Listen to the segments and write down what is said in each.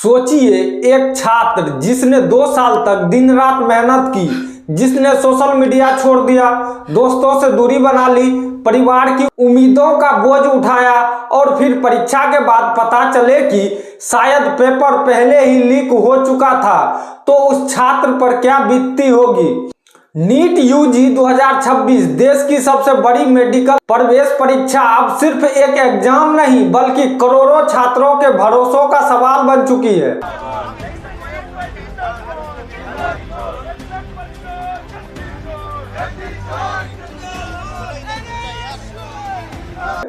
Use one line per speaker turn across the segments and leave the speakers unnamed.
सोचिए, एक छात्र जिसने 2 साल तक दिन रात मेहनत की, जिसने सोशल मीडिया छोड़ दिया, दोस्तों से दूरी बना ली, परिवार की उम्मीदों का बोझ उठाया और फिर परीक्षा के बाद पता चले कि शायद पेपर पहले ही लीक हो चुका था, तो उस छात्र पर क्या बीतती होगी। नीट यूजी 2026 देश की सबसे बड़ी मेडिकल प्रवेश परीक्षा अब सिर्फ एक एग्जाम नहीं बल्कि करोड़ों छात्रों के भरोसों का सवाल बन चुकी है।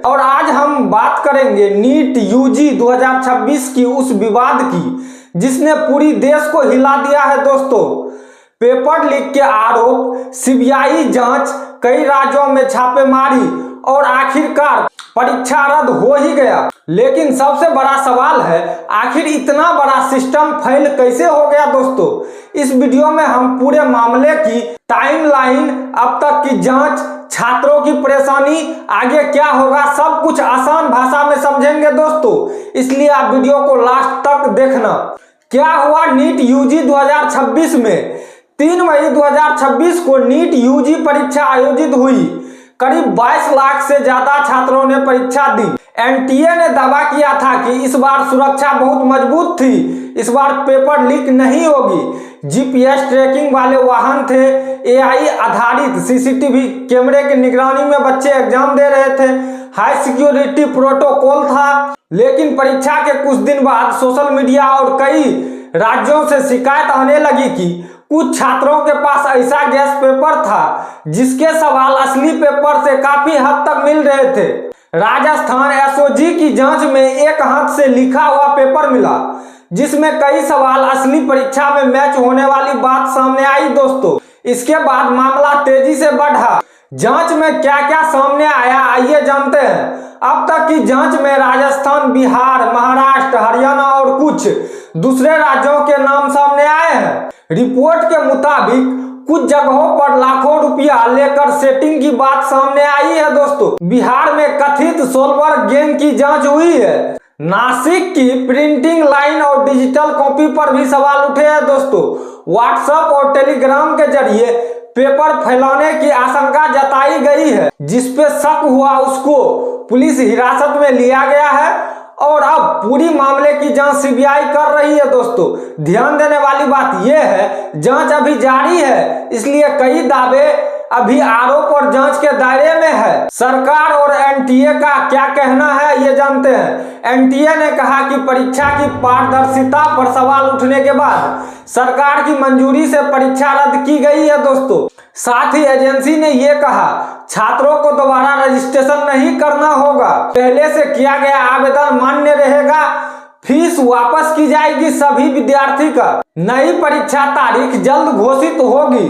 और आज हम बात करेंगे नीट यूजी 2026 की उस विवाद की जिसने पूरी देश को हिला दिया है दोस्तों। पेपर लीक के आरोप, सीबीआई जांच, कई राज्यों में छापेमारी और आखिरकार परीक्षा रद्द हो ही गया। लेकिन सबसे बड़ा सवाल है, आखिर इतना बड़ा सिस्टम फेल कैसे हो गया दोस्तों। इस वीडियो में हम पूरे मामले की टाइमलाइन, अब तक की जांच, छात्रों की परेशानी, आगे क्या होगा, सब कुछ आसान भाषा में समझेंगे दोस्तों, इसलिए आप वीडियो को लास्ट तक देखना। क्या हुआ नीट यूजी 2026 में? 3 मई 2026 को नीट यूजी परीक्षा आयोजित हुई। करीब 22 लाख से ज्यादा छात्रों ने परीक्षा दी। एनटीए ने दावा किया था कि इस बार सुरक्षा बहुत मजबूत थी, इस बार पेपर लीक नहीं होगी। जीपीएस ट्रैकिंग वाले वाहन थे, एआई आधारित सीसीटीवी कैमरे की निगरानी में बच्चे एग्जाम दे रहे थे, हाई सिक्योरिटी प्रोटोकॉल था। लेकिन परीक्षा के कुछ दिन बाद सोशल मीडिया और कई राज्यों से शिकायत आने लगी कि कुछ छात्रों के पास ऐसा गैस पेपर था जिसके सवाल असली पेपर से काफी हद तक मिल रहे थे। राजस्थान एसओजी की जांच में एक हाथ से लिखा हुआ पेपर मिला जिसमें कई सवाल असली परीक्षा में मैच होने वाली बात सामने आई दोस्तों। इसके बाद मामला तेजी से बढ़ा। जांच में क्या क्या सामने आया, आइए जानते हैं। अब तक की जांच में राजस्थान, बिहार, महाराष्ट्र, हरियाणा और कुछ दूसरे राज्यों के नाम सामने आए हैं। रिपोर्ट के मुताबिक कुछ जगहों पर लाखों रुपया लेकर सेटिंग की बात सामने आई है दोस्तों। बिहार में कथित सोलवर गैंग की जांच हुई है। नासिक की प्रिंटिंग लाइन और डिजिटल कॉपी पर भी सवाल उठे हैं दोस्तों। व्हाट्सएप और टेलीग्राम के जरिए पेपर फैलाने की आशंका जताई गई है। जिस पे शक हुआ उसको पुलिस हिरासत में लिया गया है और अब पूरी मामले की जांच सीबीआई कर रही है दोस्तों। ध्यान देने वाली बात यह है, जांच अभी जारी है, इसलिए कई दावे अभी आरोप और जांच के दायरे में है। सरकार और एनटीए का क्या कहना है ये जानते हैं। एनटीए ने कहा कि परीक्षा की पारदर्शिता पर सवाल उठने के बाद सरकार की मंजूरी से परीक्षा रद्द की गई है दोस्तों। साथ ही एजेंसी ने यह कहा, छात्रों को दोबारा रजिस्ट्रेशन नहीं करना होगा, पहले से किया गया आवेदन मान्य रहेगा, फीस वापस की जाएगी सभी विद्यार्थी का। नई परीक्षा तारीख जल्द घोषित होगी।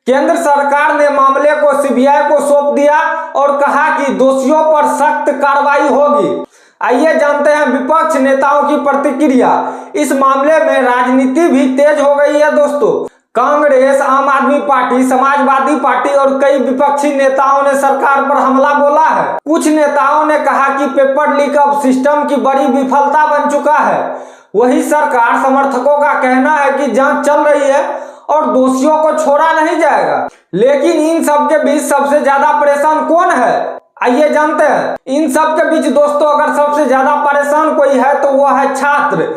केंद्र सरकार ने मामले को सीबीआई को सौंप दिया और कहा कि दोषियों पर सख्त कार्रवाई होगी। आइए जानते हैं विपक्ष नेताओं की प्रतिक्रिया। इस मामले में राजनीति भी तेज हो गई है दोस्तों। कांग्रेस, आम आदमी पार्टी, समाजवादी पार्टी और कई विपक्षी नेताओं ने सरकार पर हमला बोला है। कुछ नेताओं ने कहा कि पेपर लीक अब सिस्टम की बड़ी विफलता बन चुका है। वही सरकार समर्थकों का कहना है कि जांच चल रही है और दोषियों को छोड़ा नहीं जाएगा। लेकिन इन सब के बीच सबसे ज्यादा परेशान कौन है, आइए जानते हैं। इन सब के बीच दोस्तों अगर सबसे ज्यादा परेशान कोई है तो वो है छात्र।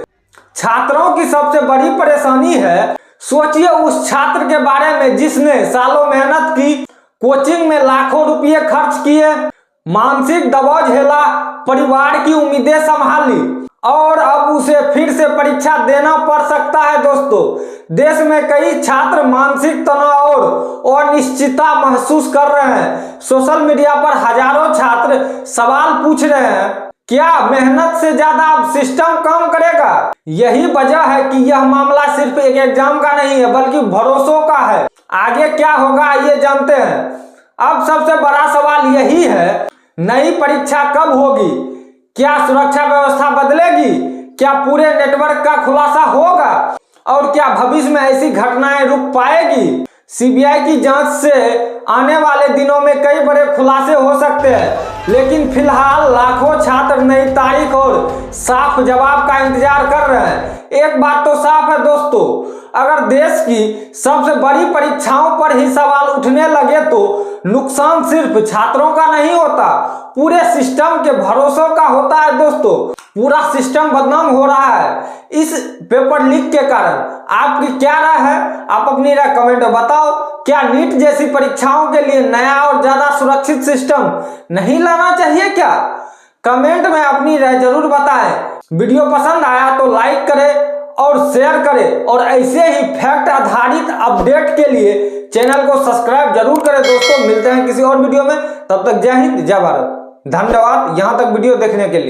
छात्रों की सबसे बड़ी परेशानी है, सोचिए उस छात्र के बारे में जिसने सालों मेहनत की, कोचिंग में लाखों रुपये खर्च किए, मानसिक दबाव झेला, परिवार की उम्मीदें संभाली और अब उसे फिर से परीक्षा देना पड़ सकता है दोस्तों। देश में कई छात्र मानसिक तनाव और अनिश्चितता महसूस कर रहे हैं। सोशल मीडिया पर हजारों छात्र सवाल पूछ रहे हैं, क्या मेहनत से ज्यादा अब सिस्टम काम करेगा? यही वजह है कि यह मामला सिर्फ एक एग्जाम का नहीं है बल्कि भरोसों का है। आगे क्या होगा ये जानते हैं। अब सबसे बड़ा सवाल यही है, नई परीक्षा कब होगी? क्या सुरक्षा व्यवस्था बदलेगी? क्या पूरे नेटवर्क का खुलासा होगा? और क्या भविष्य में ऐसी घटनाएं रुक पाएगी? सीबीआई की जांच से आने वाले दिनों में कई बड़े खुलासे हो सकते हैं, लेकिन फिलहाल लाखों छात्र नई तारीख और साफ जवाब का इंतजार कर रहे हैं। एक बात तो साफ है दोस्तों, अगर देश की सबसे बड़ी परीक्षाओं पर ही सवाल उठने लगे तो नुकसान सिर्फ छात्रों का नहीं होता, पूरे सिस्टम के भरोसों का होता है दोस्तों। पूरा सिस्टम बदनाम हो रहा है इस पेपर लीक के कारण। आपकी क्या राय है? आप अपनी राय कमेंट में बताओ। क्या नीट जैसी परीक्षाओं के लिए नया और ज्यादा सुरक्षित सिस्टम नहीं लाना चाहिए क्या? कमेंट में अपनी राय जरूर बताएं। वीडियो पसंद आया तो लाइक करें और शेयर करें, और ऐसे ही फैक्ट आधारित अपडेट के लिए चैनल को सब्सक्राइब जरूर करें दोस्तों। मिलते हैं किसी और वीडियो में, तब तक जय हिंद जय भारत। धन्यवाद यहां तक वीडियो देखने के लिए।